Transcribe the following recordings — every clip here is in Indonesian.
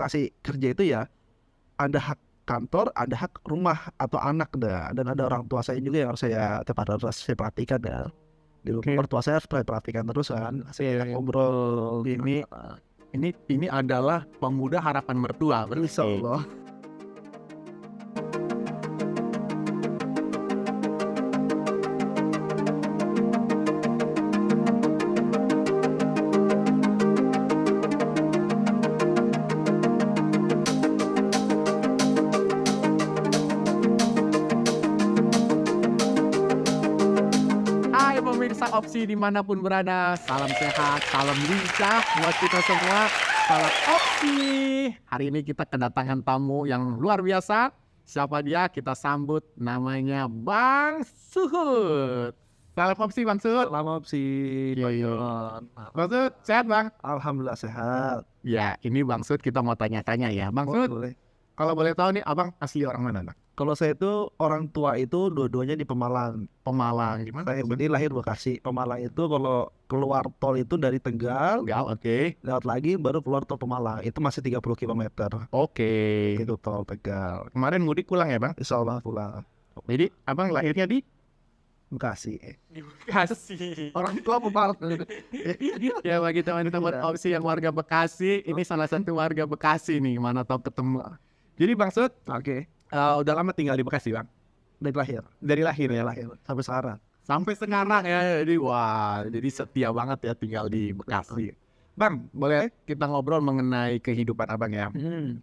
ekspektasi kerja itu ya ada hak kantor, ada hak rumah atau anak dan ada orang tua saya juga yang harus saya harus saya perhatikan ya. Di rumah mertua saya harus saya perhatikan terus kan. Saya ngobrol Ini adalah pemuda harapan mertua. insya Allah. Hai pemirsa Opsi dimanapun berada, salam sehat, salam lincah buat kita semua. Salam Opsi. Hari ini kita kedatangan tamu yang luar biasa. Siapa dia? Kita sambut, namanya Bang Suhud. Salam Opsi Bang Suhud. Lama sih. Bang Suhud, sehat Bang? Alhamdulillah sehat. Ya, ini Bang Suhud kita mau tanya-tanya ya. Bang Suhud, Boleh. kalau boleh tahu nih, Abang asli orang mana Bang? Kalau saya itu orang tua itu dua-duanya di Pemalang. Pemalang, gimana? Saya ini lahir Bekasi. Pemalang itu kalau keluar tol itu dari Tegal, Enggak, oke. lewat lagi baru keluar tol Pemalang. Itu masih 30 km. Oke. Itu tol Tegal. Kemarin mudik pulang ya Bang? Insya Allah pulang. Jadi Abang lahirnya di Bekasi. Bekasi. Orang tua Pemalang. Ya bagi teman-teman Opsi yang warga Bekasi, ini salah satu warga Bekasi nih, mana tahu ketemu. Jadi Bang Sud, Oke. udah lama tinggal di Bekasi Bang? Dari lahir. Dari lahir ya? Lahir. Sampai sekarang. Sampai sekarang ya, jadi wah, jadi setia banget ya tinggal di Bekasi. Bang, boleh kita ngobrol mengenai kehidupan Abang ya?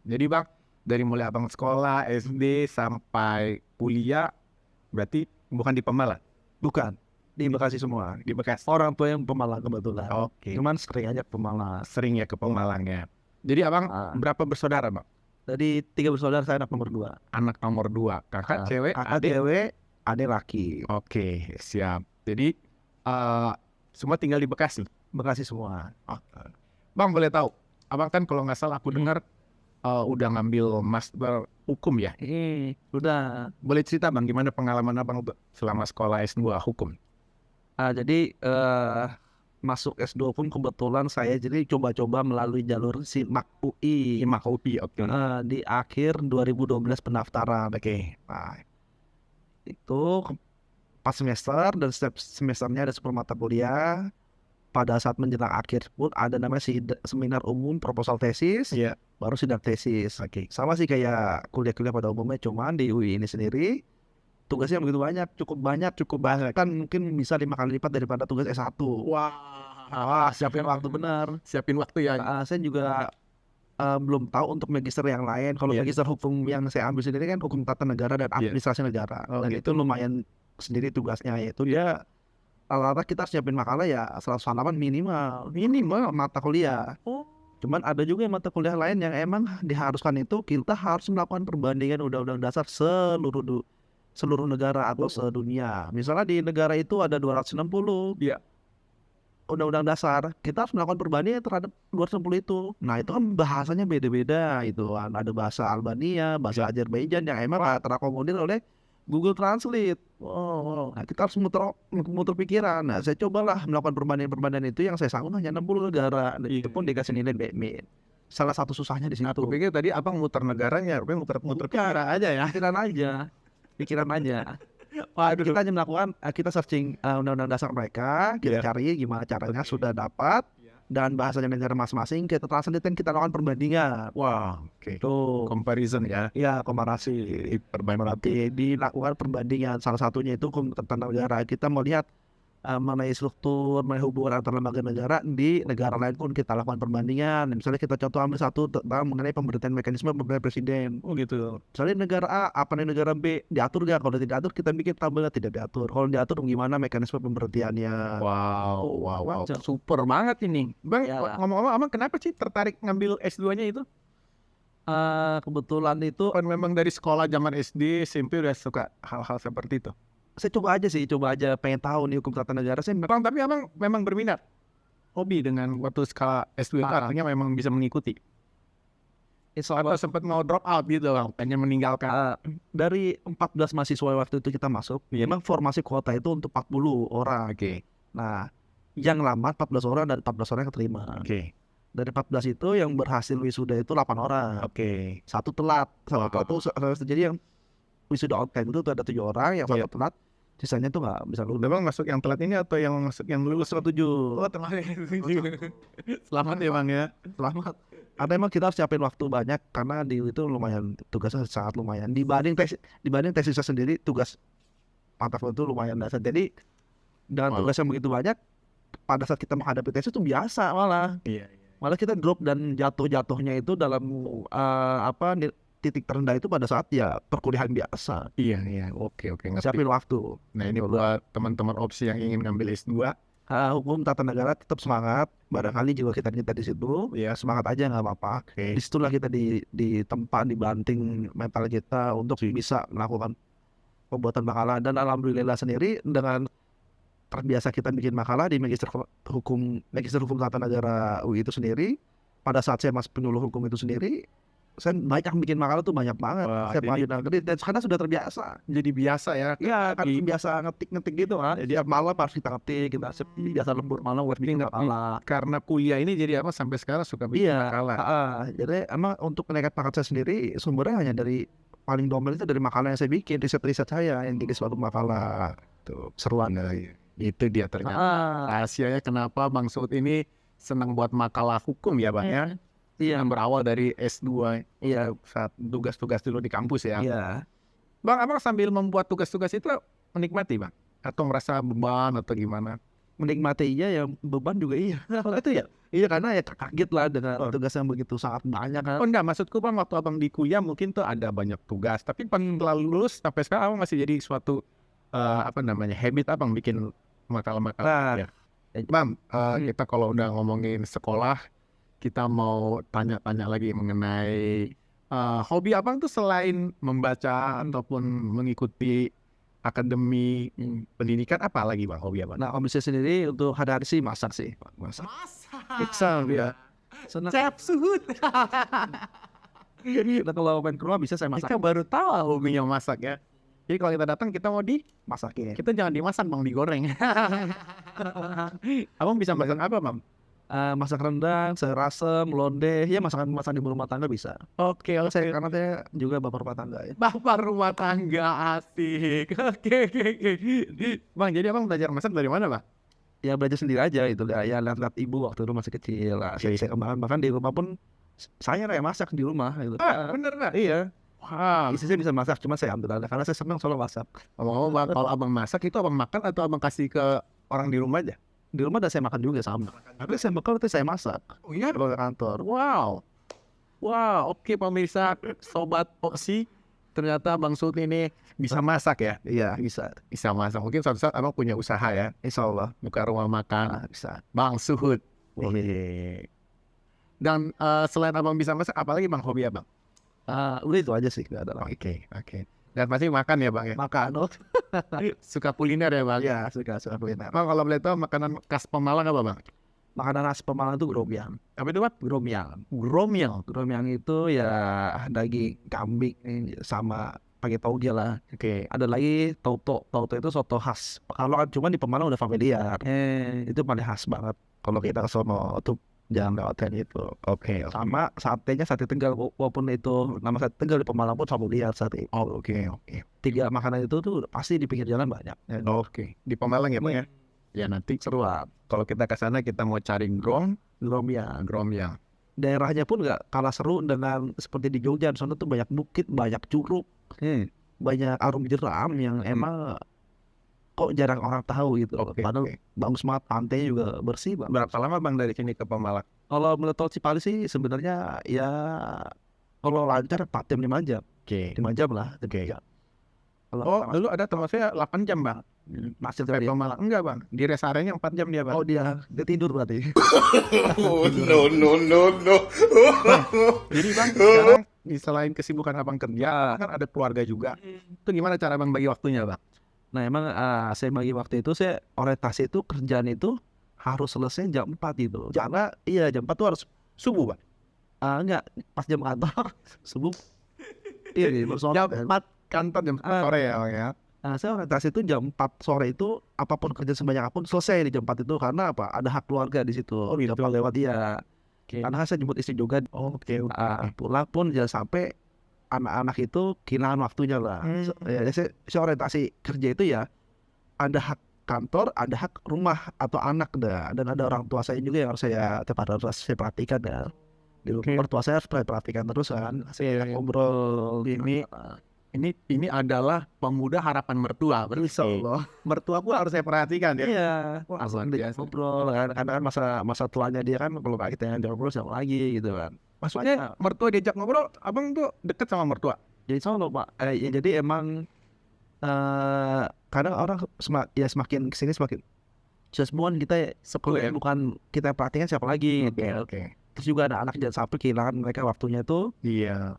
Jadi Bang, dari mulai Abang sekolah, SD sampai kuliah, berarti bukan di Pemalang? Bukan. Di Bekasi semua. Di Bekasi? Orang tua yang Pemalang kebetulan. Oke. Cuman sering aja ke Pemalang. Sering ya ke Pemalang ya. Jadi Abang berapa bersaudara Bang? Dari 3 bersaudara saya anak nomor 2. Anak nomor 2, kakak cewek, Kakak adik. cewek, adik laki. Oke, siap. Jadi semua tinggal di Bekasi. Bekasi semua. Bang boleh tahu, Abang kan kalau nggak salah aku dengar udah ngambil master hukum ya. Udah. Boleh cerita Bang gimana pengalaman Abang selama sekolah S2 hukum? Jadi masuk S2 pun kebetulan saya jadi coba-coba melalui jalur SIMAK UI. Himak UPI, oke. Di akhir 2012 pendaftaran. Oke. Nah, itu pas semester dan setiap semesternya ada 10 mata kuliah. Pada saat menjelang akhir pun ada namanya seminar umum proposal tesis, Iya. baru sidang tesis. Oke. Sama sih kayak kuliah-kuliah pada umumnya, cuman di UI ini sendiri tugasnya begitu banyak, cukup banyak. Kan mungkin bisa 5 kali lipat daripada tugas S1. Wah, Siapin waktu benar. siapin waktu ya. Saya juga belum tahu untuk magister yang lain. Kalau Iya. magister hukum yang saya ambil sendiri kan hukum tata negara dan Iya. administrasi negara. Oh, Dan gitu. itu lumayan sendiri tugasnya, yaitu dia rata-rata kita harus siapin makalah ya 100 halaman minimal mata kuliah. Cuman ada juga yang mata kuliah lain yang emang diharuskan itu kita harus melakukan perbandingan undang-undang dasar seluruh negara atau sedunia. Misalnya di negara itu ada 260 Iya. undang-undang dasar, kita harus melakukan perbandingan terhadap 260 itu. Nah itu kan bahasanya beda-beda itu kan. Ada bahasa Albania, bahasa Azerbaijan yang emang terakomodir oleh Google Translate. Nah kita harus muter pikiran. Nah saya cobalah melakukan perbandingan itu yang saya sanggup hanya 60 negara. Dan itu pun dikasih nilai B-. Salah satu susahnya di situ. Aku pikir tadi Abang muter negaranya, rupanya muter pikiran aja ya. Pikiran aja. Waduh, kita hanya melakukan, kita searching undang-undang dasar mereka, kita cari gimana caranya, sudah dapat, dan bahasanya negara masing-masing, kita translate, kita lakukan perbandingan. Wah, oke. Tuh, Comparison ya. ya komparasi, dilakukan perbandingan. Salah satunya itu hukum tata negara. Kita mau lihat mengenai struktur, mengenai hubungan antar lembaga negara di negara lain pun kita lakukan perbandingan. Misalnya kita contoh ambil satu tentang mengenai pemberitaan mekanisme pemilihan presiden. Oh gitu. Misalnya negara A, apa nih negara B, diatur gak? Kalau tidak diatur kita bikin tabelnya tidak diatur. Kalau diatur gimana mekanisme pemberhentiannya? Wow. Super banget ini. Bang, Ya. ngomong-ngomong Abang kenapa sih tertarik ngambil S2-nya itu? Kebetulan itu Kan memang dari sekolah zaman SD, SMP udah suka hal-hal seperti itu. saya coba aja pengen tahu nih hukum tata negara. Bang, tapi Abang memang berminat hobi dengan waktu skala S2 itu artinya memang bisa mengikuti. Atau sempat mau drop out gitu Bang, pengen meninggalkan. Dari 14 mahasiswa waktu itu kita masuk, memang formasi kuota itu untuk 40 orang. Oke. Nah, yang lamar 14 orang dan 14 orang yang keterima. Oke. Dari 14 itu yang berhasil wisuda itu 8 orang. Oke. Satu telat. Jadi yang wisuda on time itu tuh ada 7 orang, yang satu telat, sisanya tuh nggak bisa lulus. Memang masuk yang telat ini atau yang masuk yang lulus? Lulus 7. Oh, telat. Selamat ya Bang ya. Selamat. Karena emang kita harus siapin waktu banyak karena di itu lumayan tugasnya sangat lumayan dibanding tesisnya sendiri. Tugas mata kuliah itu lumayan dasar. Jadi dengan tugas yang begitu banyak, pada saat kita menghadapi tesis itu biasa malah. Iya. Malah kita drop dan jatuhnya itu dalam titik terendah itu pada saat ya perkuliahan biasa. Iya. Oke, ngerti. Siapin waktu. Nah, ini buat teman-teman opsi yang ingin ngambil S2. Hukum tata negara tetap semangat. Barangkali juga kita di situ. Ya semangat aja, nggak apa-apa. Disitulah kita ditempa, dibanting mental kita untuk bisa melakukan pembuatan makalah. Dan alhamdulillah sendiri dengan terbiasa kita bikin makalah di Magister Hukum Tata Negara UI itu sendiri. Pada saat saya masuk penyuluh hukum itu sendiri, saya banyak bikin makalah tuh banyak banget. Saya pengajuan negeri dan karena sudah terbiasa. Jadi biasa ya. Iya, kan biasa ngetik gitu kan. Jadi malam harus kita ngetik, kita biasa lembur malam buat bikin makalah. Karena kuliah ini jadi apa sampai sekarang suka bikin makalah. Jadi emang untuk meningkat pangkat saya sendiri sumbernya hanya dari paling domain itu dari makalah yang saya bikin, riset saya yang bikin suatu makalah. Tuh, seruan. Itu dia ternyata rahasianya kenapa Bang Suud ini senang buat makalah hukum ya Bang ya. Iya, yang berawal dari S2. Iya, saat tugas-tugas dulu di kampus ya. Iya. Bang, abang sambil membuat tugas-tugas itu menikmati Bang? Atau merasa beban atau gimana? Menikmati iya, ya beban juga iya. Kalau itu ya, iya karena ya kaget lah dengan tugas yang begitu sangat banyak kan. Oh enggak, maksudku Bang waktu abang di kuliah mungkin tuh ada banyak tugas. Tapi setelah lulus sampai sekarang abang masih jadi suatu habit abang bikin makalah-makalah. Bang, kita kalau udah ngomongin sekolah, kita mau tanya-tanya lagi mengenai hobi abang tuh selain membaca ataupun mengikuti akademi pendidikan, apa lagi Bang hobi abang? Nah, hobi saya sendiri untuk hari-hari sih masak sih. Masak ya. Chef Suud. Nah, kalau main ke rumah bisa saya masak. Kita baru tahu hobinya masak ya. Jadi kalau kita datang kita mau dimasakin. Kita jangan dimasak Bang, digoreng. Abang bisa masak apa Bang? Masak rendang, sayur asem, londe, ya masakan di rumah tangga bisa. Oke. Karena saya juga bapak rumah tangga ya. Bapak rumah tangga, asik. Oke. Bang, jadi abang belajar masak dari mana Bang? Ya belajar sendiri aja itu ya lihat ibu waktu dulu masih kecil lah. Saya kembangkan, bahkan di rumah pun saya kayak masak di rumah gitu. Bener Bang? Iya. Wah, istri saya bisa masak, cuma saya ambil alih karena saya senang soal masak. Bang, kalau abang masak itu abang makan atau abang kasih ke orang di rumah aja? Di rumah dan saya makan juga sama. Tapi saya bekal itu saya masak. Oh iya? Kalau ke kantor. Wow, oke pemirsa, sobat opsi, ternyata Bang Suud ini bisa masak ya? Iya, bisa masak. Mungkin suatu saat abang punya usaha ya? Insya Allah. Buka rumah makan. Bisa. Bang Suud. Dan selain abang bisa masak, apalagi Bang hobi abang? Udah itu aja sih, nggak ada lagi. Oke. Dan pasti makan ya Bang ya? Makan. Suka kuliner ya Bang? Iya, suka kuliner. Bang, kalau boleh tahu makanan khas Pemalang apa Bang? Makanan khas Pemalang itu gromiang. Apa itu Bang? Gromiang itu ya daging kambing sama pakai tauge lah. Oke. Ada lagi tauto itu soto khas. Kalau cuma di Pemalang udah familiar. Itu paling khas banget. Kalau kita ke sono tuh jangan lewatin itu. Oke. Sama satenya sate Tegal, walaupun itu nama sate Tegal di Pemalang pun familiar sate. Oke. 3 makanan itu tuh pasti di pinggir jalan banyak. Oke. Di Pemalang ya Bang ya? Ya nanti seruan. Kalau kita ke sana kita mau cari gromiang. Daerahnya pun nggak kalah seru dengan seperti di Jogja. Di sana tuh banyak bukit, banyak curug, banyak arum jeram yang emang kok jarang orang tahu gitu. Padahal bagus banget, pantainya juga bersih Bang. Berapa lama Bang dari sini ke Pemalang? Kalau menurut tol Cipali sih sebenarnya ya kalau lancar 4 jam 5 jam. 5 jam lah. Dulu ada teman saya 8 jam Bang. Masih sampai Pemalang. Enggak Bang, di rest area-nya 4 jam dia Bang. Oh dia tidur berarti. No. Jadi Bang, sekarang selain kesibukan abang kerja, kan ada keluarga juga. Itu gimana cara Bang bagi waktunya Bang? Nah emang saya bagi waktu itu, saya orientasi itu kerjaan itu harus selesai jam 4 gitu. Karena jam 4 tuh harus Subuh Bang? Enggak, pas jam kantor subuh. Iya, jam 4 kantor jam 4 sore ya Bang ya? Saya orientasi itu jam 4 sore itu apapun kerja sebanyak apapun selesai di jam 4 itu, karena apa? Ada hak keluarga di situ. Dapat lewat dia. Karena saya jemput istri juga. Pulang pun jangan sampai anak-anak itu kehilangan waktunya lah. Saya orientasi kerja itu ya ada hak kantor, ada hak rumah atau anak dah, dan ada orang tua saya juga yang harus saya perhatikan ya. Di rumah mertua saya harus saya perhatikan terus kan. Saya ngobrol Ini adalah pemuda harapan mertua. Insya Allah. Mertua pun harus saya perhatikan ya. Iya, Luar dia biasa. ngobrol kan, karena kan masa tuanya dia kan kalau nggak kita yang ngobrol siapa lagi gitu kan. Maksudnya mertua diajak ngobrol, abang tuh deket sama mertua. Jadi solo Pak. Jadi emang kadang orang semakin kesini semakin semuanya kita bukan kita perhatikan siapa lagi. Oke. Terus juga ada anak jangan sampai kehilangan mereka waktunya itu Iya.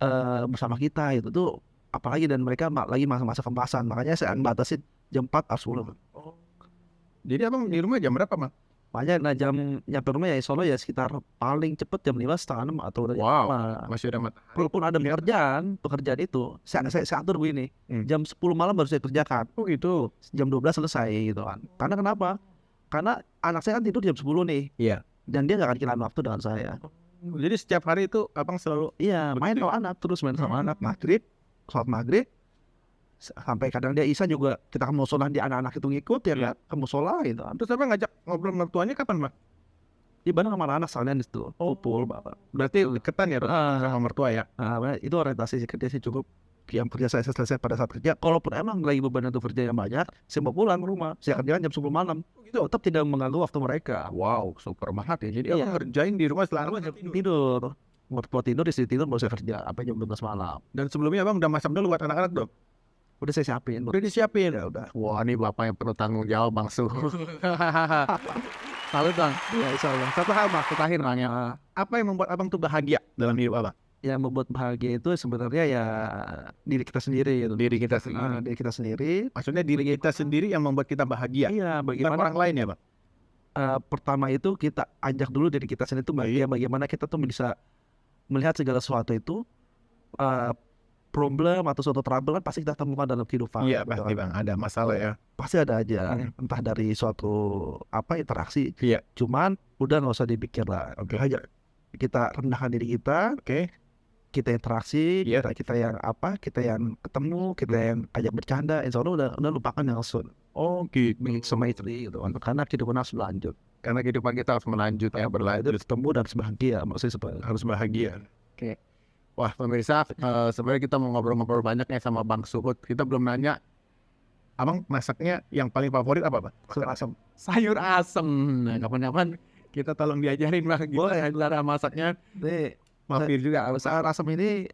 bersama kita itu tuh, apalagi dan mereka lagi masa-masa kemasan, makanya saya batasin jam 4 harus pulang. Jadi abang di rumah jam berapa, Bang? Makanya jam nyampe rumah ya Solo ya sekitar paling cepet jam 5 setengah 6 atau udah Wow, masih ada matahari. walaupun ada pekerjaan itu saya atur begini, jam 10 malam baru saya kerjakan. Oh gitu. Jam 12 selesai gitu kan. Karena kenapa? Karena anak saya kan tidur jam 10 nih. Iya. Dan dia gak akan kehilangan waktu dengan saya. Jadi setiap hari itu abang selalu Main sama anak, terus main sama anak. Sholat maghrib, sampai kadang dia Isya juga kita ke musola, di anak-anak itu ngikut ya kan, ke musola gitu kan. Terus abang ngajak ngobrol mertuanya kapan, Bang? Di bareng sama anak sekalian di situ. Kumpul Bapak. Berarti deketan ya sama mertua ya? Itu orientasi kerja sih cukup. Yang kerja saya selesai pada saat kerja. Kalaupun emang lagi beban untuk kerja yang banyak, saya mau pulang ke rumah. Saya kerjakan jam 10 malam. Tetap tidak mengganggu waktu mereka. Wow, super banget ya. Jadi abang ngerjain di rumah selama Tidur. Mau tidur, istri tidur, baru saya kerja sampai jam 12 malam. Dan sebelumnya abang udah masak dulu buat anak-anak dong? Udah saya siapin. Udah disiapin? Ya udah. Wah, ini bapak yang perlu tanggung jawab, Bang Su. Salut, Bang. Ya insya Allah. Satu hal, Bang, terakhir nanya. Apa yang membuat abang tuh bahagia dalam hidup abang? Yang membuat bahagia itu sebenarnya ya diri kita sendiri gitu. Diri kita sendiri. Diri kita sendiri. Maksudnya diri kita sendiri yang membuat kita bahagia. Iya, Bukan bagaimana orang lain ya, Bang? pertama itu kita ajak dulu diri kita sendiri itu bagaimana kita tuh bisa melihat segala sesuatu itu problem atau suatu trouble kan pasti kita temukan dalam kehidupan. Iya, gitu pasti, kan. Bang. Ada masalah ya. Pasti ada aja, entah dari suatu interaksi. Iya. Cuman udah nggak usah dipikir lah. Aja kita rendahkan diri kita. Oke. Kita interaksi, Iya. kita yang ketemu, kita yang ajak bercanda, insya Allah udah lupakan yang sun. Oh, gitu. Sama istri gitu kan. Karena kehidupan harus berlanjut. Karena kehidupan kita harus melanjut ya, berlanjut. Ketemu dan harus bahagia, maksudnya Harus bahagia. Oke. Wah, pemirsa, sebenarnya kita mau ngobrol-ngobrol banyak ya sama Bang Suhud. Kita belum nanya, abang masaknya yang paling favorit apa, Bang? Sayur asam. Sayur asem. Nah, kapan-kapan kita tolong diajarin, Bang. Boleh, cara masaknya. Nih, Mampir juga. sayur asam ini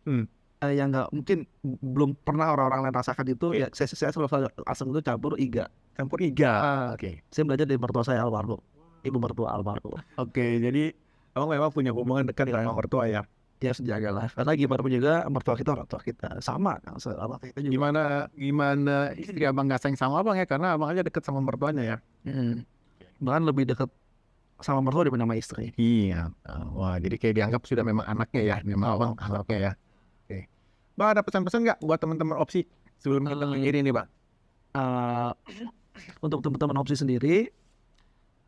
yang nggak mungkin belum pernah orang-orang lain rasakan itu. Ya, saya selalu sayur asam itu campur iga. Campur iga. Oke. Saya belajar dari mertua saya almarhum, ibu mertua almarhum. Oke, jadi abang memang punya hubungan dekat sama mertua ya. Dia harus dijaga lah. Karena gimana pun juga mertua kita orang tua kita sama. Sama kita juga. Gimana istri abang nggak sayang sama abang ya? Karena abang aja dekat sama mertuanya ya. Bahkan lebih dekat sama mertua dibanding sama istri. Iya. Wah, jadi kayak dianggap sudah memang anaknya ya, memang abang anaknya ya. Oke. Bang, ada pesan-pesan nggak buat teman-teman opsi sebelum kita mengakhiri nih, Bang? Untuk teman-teman opsi sendiri,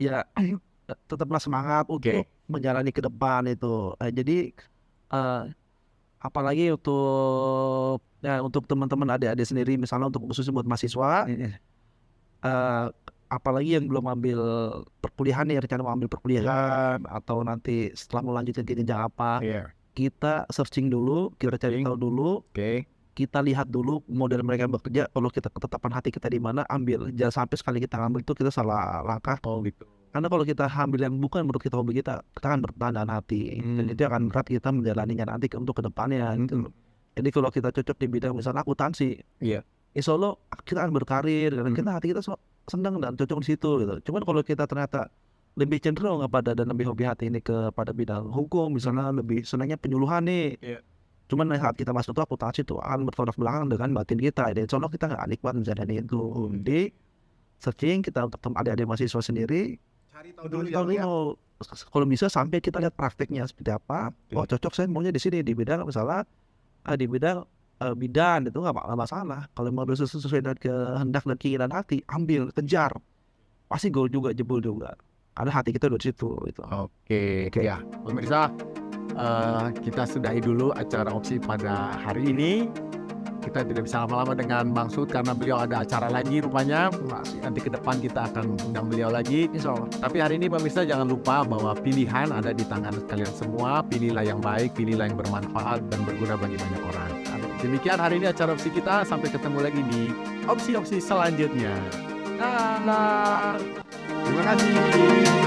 ya tetaplah semangat untuk menjalani ke depan itu. Jadi apalagi untuk teman-teman adik-adik sendiri, misalnya untuk khususnya buat mahasiswa, apalagi yang belum ambil perkuliahan nih, rencana mau ambil perkuliahan atau nanti setelah melanjutkan jenjang apa, kita searching dulu, kita cari tahu dulu, kita lihat dulu model mereka bekerja. Kalau kita ketetapan hati kita di mana, ambil. Jangan sampai sekali kita ngambil itu kita salah langkah. Karena kalau kita ambil yang bukan menurut kita hobi kita akan bertahan hati. Dan itu akan berat kita menjalaninya nanti untuk kedepannya. Gitu. Jadi kalau kita cocok di bidang misalnya akuntansi, insya Allah kita akan berkarir. Dan hati kita senang dan cocok di situ. Gitu. Cuman kalau kita ternyata lebih cenderung dan lebih hobi hati ini kepada bidang hukum, misalnya lebih senangnya penyuluhan nih. Cuman saat kita masuk itu akuntansi itu akan bertolak belakang dengan batin kita. Jadi insya Allah kita nggak nikmat menjalani itu. Jadi searching kita untuk adik-adik mahasiswa sendiri. Cari tahu dulu. Kalau bisa sampai kita lihat prakteknya seperti apa. Oh cocok, saya maunya di sini di bidang misalnya di bidang bidan itu nggak masalah. Kalau mau sesuai dengan kehendak dan keinginan hati, ambil, kejar. Pasti goal juga, jebol juga. karena hati kita udah di situ gitu. Oke, ya pemirsa, kita sudahi dulu acara opsi pada hari ini. Kita tidak bisa lama-lama dengan Bang Sud karena beliau ada acara lagi rupanya. Nanti ke depan kita akan undang beliau lagi. Insya Allah. Tapi hari ini pemirsa jangan lupa bahwa pilihan ada di tangan kalian semua. Pilihlah yang baik, pilihlah yang bermanfaat dan berguna bagi banyak orang. Demikian hari ini acara opsi kita. Sampai ketemu lagi di opsi-opsi selanjutnya. Terima kasih.